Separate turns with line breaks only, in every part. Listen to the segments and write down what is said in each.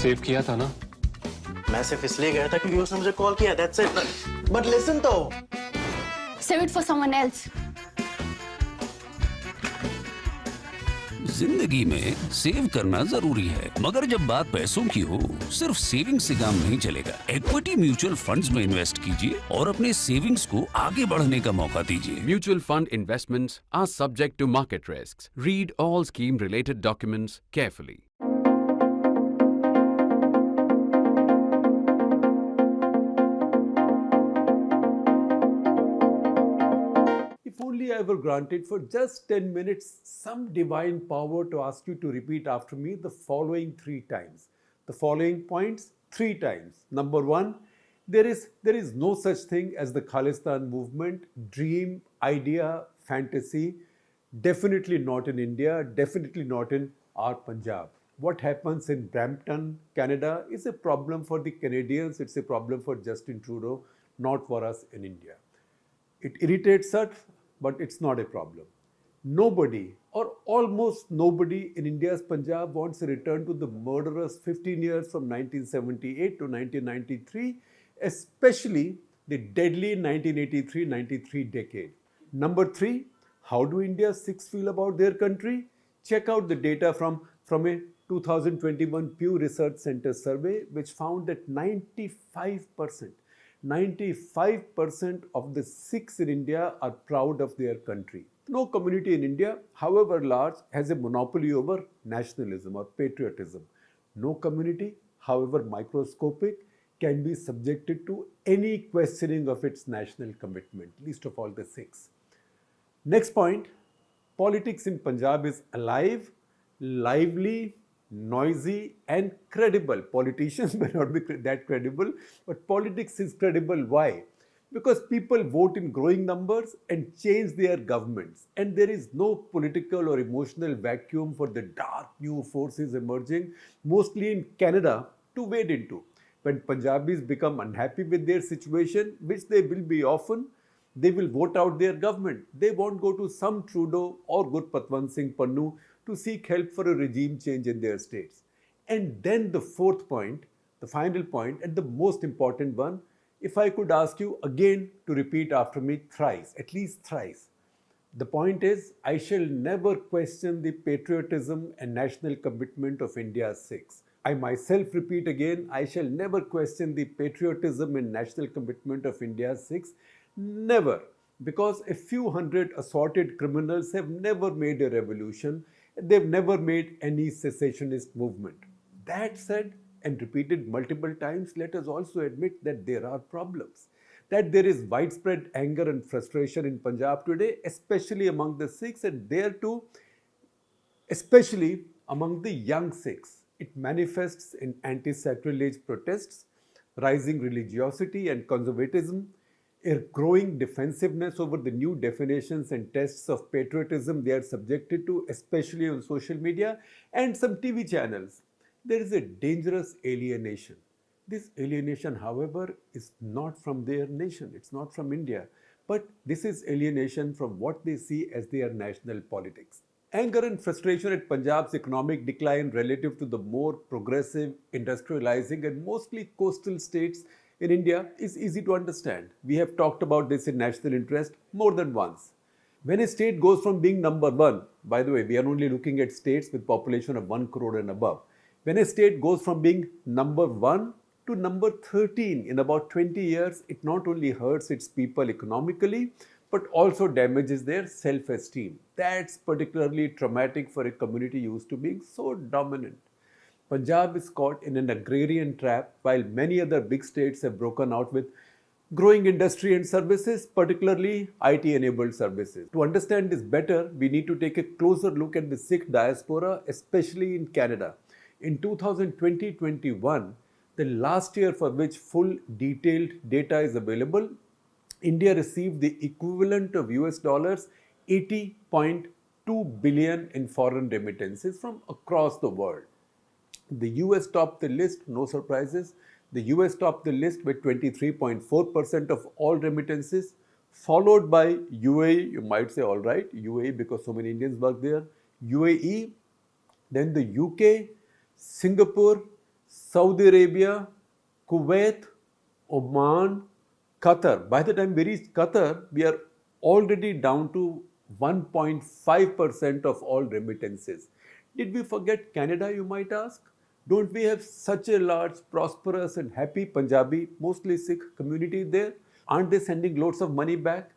Save किया था ना?
मैं सिर्फ इसलिए गया था क्योंकि उसने मुझे कॉल किया, that's it. But listen तो.
Save it for someone else.
जिंदगी में सेव करना जरूरी है, मगर जब बात पैसों की हो, सिर्फ सेविंग से काम नहीं चलेगा। इक्विटी म्यूचुअल फंड्स में इन्वेस्ट कीजिए और अपने सेविंग्स को आगे बढ़ने का मौका दीजिए।
Mutual fund investments are subject to market risks. Read all scheme-related documents carefully.
If only I were granted for just 10 minutes some divine power to ask you to repeat after me the following 3 times. The following points 3 times. Number 1, there is no such thing as the Khalistan movement, dream, idea, fantasy. Definitely not in India, definitely not in our Punjab. What happens in Brampton, Canada is a problem for the Canadians, it's a problem for Justin Trudeau, not for us in India. It irritates us, but it's not a problem. Nobody or almost nobody in India's Punjab wants a return to the murderous 15 years from 1978 to 1993, especially the deadly 1983-93 decade. Number 3, how do India's Sikhs feel about their country? Check out the data from a 2021 Pew Research Center survey, which found that 95% of the Sikhs in India are proud of their country. No community in India, however large, has a monopoly over nationalism or patriotism. No community, however microscopic, can be subjected to any questioning of its national commitment, least of all the Sikhs. Next point, politics in Punjab is alive, lively, noisy and credible. Politicians may not be that credible, but politics is credible. Why? Because people vote in growing numbers and change their governments, and there is no political or emotional vacuum for the dark new forces emerging, mostly in Canada, to wade into. When Punjabis become unhappy with their situation, which they will be often, they will vote out their government. They won't go to some Trudeau or Gurpatwant Singh Pannun to seek help for a regime change in their states. And then the fourth point, the final point, and the most important one, if I could ask you again to repeat after me thrice, at least thrice. The point is, I shall never question the patriotism and national commitment of India's Sikhs. I myself repeat again, I shall never question the patriotism and national commitment of India's Sikhs. Never. Because a few hundred assorted criminals have never made a revolution. They've never made any secessionist movement. That said, and repeated multiple times, let us also admit that there are problems. That there is widespread anger and frustration in Punjab today, especially among the Sikhs, and there too, especially among the young Sikhs. It manifests in anti-sacrilege protests, rising religiosity and conservatism, a growing defensiveness over the new definitions and tests of patriotism they are subjected to, especially on social media and some TV channels. There is a dangerous alienation. This alienation, however, is not from their nation. It's not from India. But this is alienation from what they see as their national politics. Anger and frustration at Punjab's economic decline relative to the more progressive, industrializing and mostly coastal states in India is easy to understand. We have talked about this in National Interest more than once. When a state goes from being number 1, by the way, we are only looking at states with population of 1 crore and above. When a state goes from being number 1 to number 13 in about 20 years, it not only hurts its people economically, but also damages their self-esteem. That's particularly traumatic for a community used to being so dominant. Punjab is caught in an agrarian trap while many other big states have broken out with growing industry and services, particularly IT-enabled services. To understand this better, we need to take a closer look at the Sikh diaspora, especially in Canada. In 2020-21, the last year for which full detailed data is available, India received the equivalent of US dollars 80.2 billion in foreign remittances from across the world. The US topped the list, no surprises. The US topped the list with 23.4% of all remittances, followed by UAE, you might say, all right, UAE because so many Indians work there, UAE, then the UK, Singapore, Saudi Arabia, Kuwait, Oman, Qatar. By the time we reach Qatar, we are already down to 1.5% of all remittances. Did we forget Canada, you might ask? Don't we have such a large, prosperous, and happy Punjabi, mostly Sikh community there? Aren't they sending loads of money back?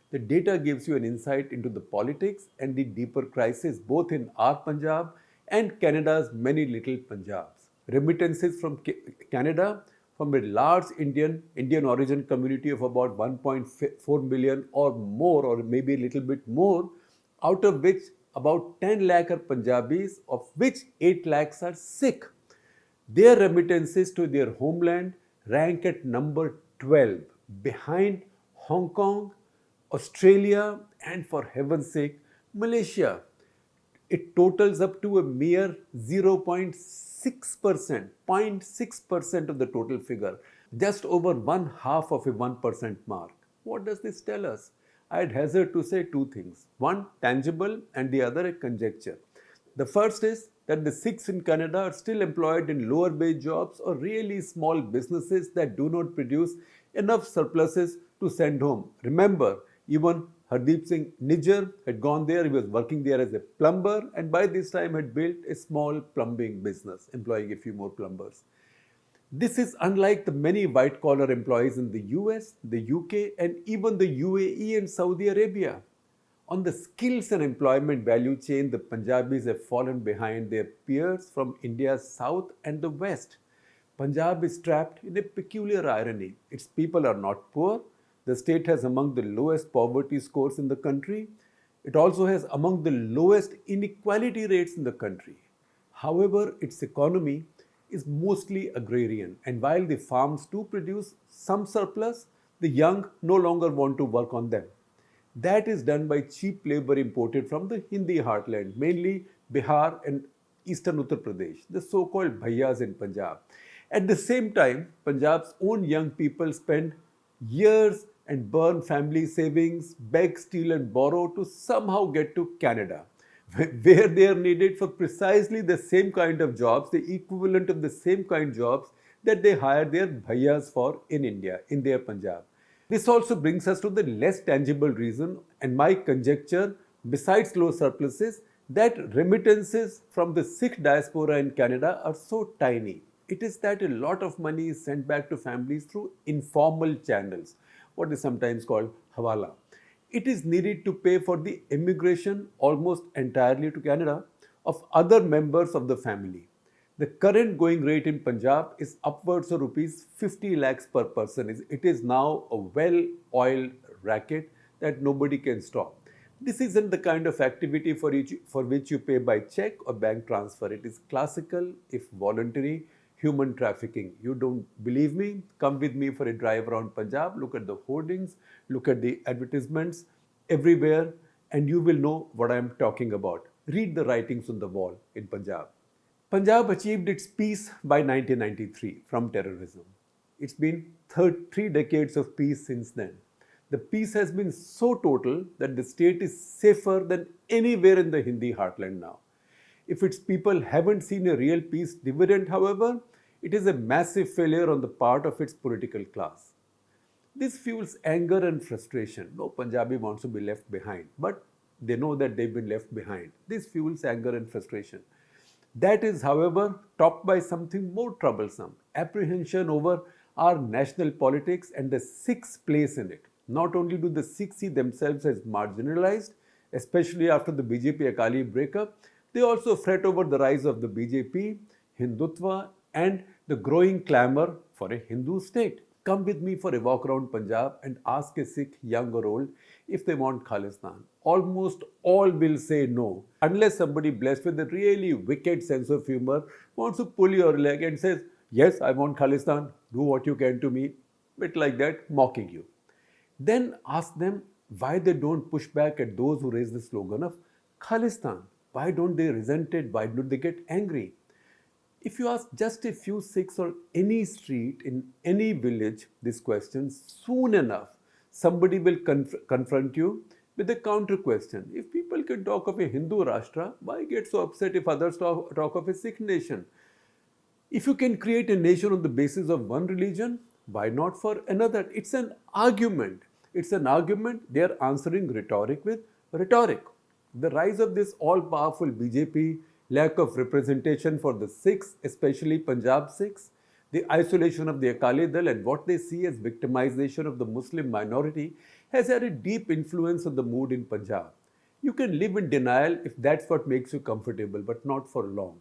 The data gives you an insight into the politics and the deeper crisis both in our Punjab and Canada's many little Punjabs. Remittances from Canada, from a large Indian origin community of about 1.4 million or more, or maybe a little bit more, out of which about 10 lakh are Punjabis, of which 8 lakhs are Sikh. Their remittances to their homeland rank at number 12, behind Hong Kong, Australia, and for heaven's sake, Malaysia. It totals up to a mere 0.6%, 0.6% of the total figure, just over one half of a 1% mark. What does this tell us? I'd hazard to say two things. One, tangible, and the other, a conjecture. The first is that the Sikhs in Canada are still employed in lower wage jobs or really small businesses that do not produce enough surpluses to send home. Remember, even Hardeep Singh Nijjar had gone there. He was working there as a plumber, and by this time had built a small plumbing business, employing a few more plumbers. This is unlike the many white-collar employees in the US, the UK, and even the UAE and Saudi Arabia. On the skills and employment value chain, the Punjabis have fallen behind their peers from India's south and the west. Punjab is trapped in a peculiar irony. Its people are not poor. The state has among the lowest poverty scores in the country. It also has among the lowest inequality rates in the country. However, its economy is mostly agrarian, and while the farms do produce some surplus, the young no longer want to work on them. That is done by cheap labor imported from the Hindi heartland, mainly Bihar and eastern Uttar Pradesh, the so-called bhaiyas in Punjab. At the same time, Punjab's own young people spend years and burn family savings, beg, steal and borrow to somehow get to Canada, where they are needed for precisely the same kind of jobs, the equivalent of the same kind of jobs that they hire their bhaiyas for in India, in their Punjab. This also brings us to the less tangible reason, and my conjecture, besides low surpluses, that remittances from the Sikh diaspora in Canada are so tiny. It is that a lot of money is sent back to families through informal channels, what is sometimes called hawala. It is needed to pay for the immigration almost entirely to Canada of other members of the family. The current going rate in Punjab is upwards of rupees 50 lakhs per person. It is now a well-oiled racket that nobody can stop. This isn't the kind of activity for which you pay by check or bank transfer. It is classical, if voluntary, human trafficking. You don't believe me? Come with me for a drive around Punjab. Look at the hoardings, look at the advertisements everywhere, and you will know what I am talking about. Read the writings on the wall in Punjab. Punjab achieved its peace by 1993 from terrorism. It's been 3 decades of peace since then. The peace has been so total that the state is safer than anywhere in the Hindi heartland now. If its people haven't seen a real peace dividend, however, it is a massive failure on the part of its political class. This fuels anger and frustration. No Punjabi wants to be left behind, but they know that they've been left behind. This fuels anger and frustration. That is, however, topped by something more troublesome, apprehension over our national politics and the Sikhs' place in it. Not only do the Sikhs see themselves as marginalized, especially after the BJP-Akali breakup, they also fret over the rise of the BJP, Hindutva, and the growing clamour for a Hindu state. Come with me for a walk around Punjab and ask a Sikh, young or old, if they want Khalistan. Almost all will say no, unless somebody blessed with a really wicked sense of humor wants to pull your leg and says, yes, I want Khalistan, do what you can to me, bit like that, mocking you. Then ask them why they don't push back at those who raise the slogan of Khalistan. Why don't they resent it? Why don't they get angry? If you ask just a few Sikhs on any street in any village this question, soon enough somebody will confront you with a counter question. If people can talk of a Hindu Rashtra, why get so upset if others talk of a Sikh nation? If you can create a nation on the basis of one religion, why not for another? It's an argument. It's an argument. They are answering rhetoric with rhetoric. The rise of this all-powerful BJP, lack of representation for the Sikhs, especially Punjab Sikhs, the isolation of the Akali Dal and what they see as victimization of the Muslim minority has had a deep influence on the mood in Punjab. You can live in denial if that's what makes you comfortable, but not for long.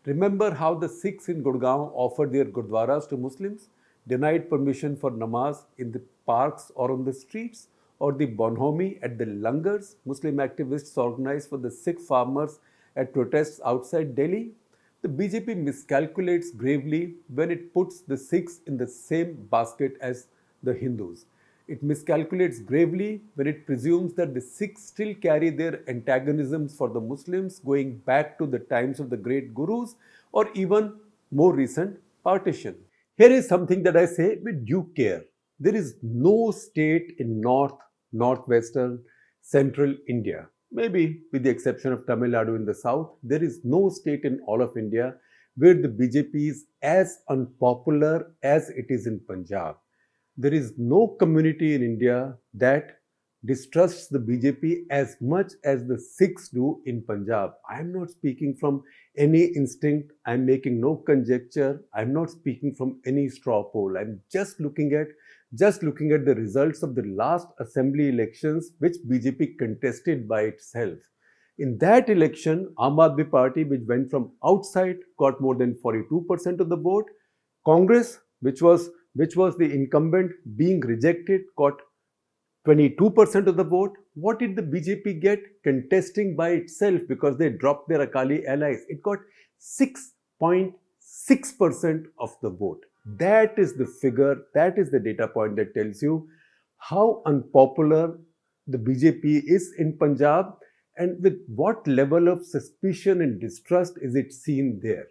Remember how the Sikhs in Gurgaon offered their gurdwaras to Muslims, denied permission for namaz in the parks or on the streets, or the bonhomie at the langars Muslim activists organized for the Sikh farmers at protests outside Delhi? The BJP miscalculates gravely when it puts the Sikhs in the same basket as the Hindus. It miscalculates gravely when it presumes that the Sikhs still carry their antagonisms for the Muslims going back to the times of the great gurus or even more recent partition. Here is something that I say with due care. There is no state in north, northwestern, central India, maybe with the exception of Tamil Nadu in the south, there is no state in all of India where the BJP is as unpopular as it is in Punjab. There is no community in India that distrusts the BJP as much as the Sikhs do in Punjab. I am not speaking from any instinct. I am making no conjecture. I am not speaking from any straw poll. I am just looking at the results of the last assembly elections which BJP contested by itself. In that election, Aam Aadmi Party, which went from outside, got more than 42% of the vote. Congress, which was the incumbent being rejected, got 22% of the vote. What did the BJP get contesting by itself because they dropped their Akali allies? It got 6.6% of the vote. That is the figure, that is the data point that tells you how unpopular the BJP is in Punjab and with what level of suspicion and distrust is it seen there.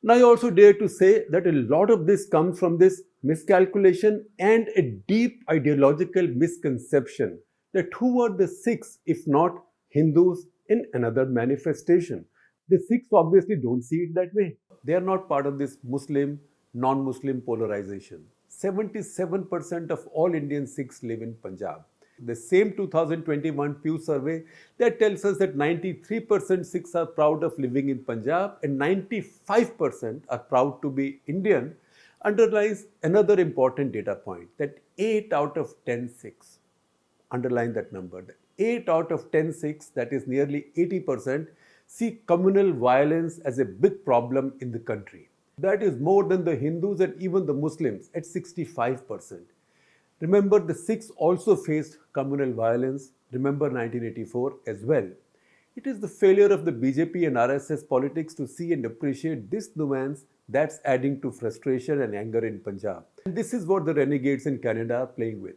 Now, I also dare to say that a lot of this comes from this miscalculation and a deep ideological misconception that who are the Sikhs if not Hindus in another manifestation. The Sikhs obviously don't see it that way. They are not part of this Muslim, non-Muslim polarization. 77% of all Indian Sikhs live in Punjab. The same 2021 Pew survey that tells us that 93% Sikhs are proud of living in Punjab and 95% are proud to be Indian underlines another important data point that 8 out of 10 Sikhs, underline that number, that 8 out of 10 Sikhs, that is nearly 80%, see communal violence as a big problem in the country. That is more than the Hindus and even the Muslims at 65%. Remember, the Sikhs also faced communal violence. Remember 1984 as well. It is the failure of the BJP and RSS politics to see and appreciate this nuance that's adding to frustration and anger in Punjab. And this is what the renegades in Canada are playing with.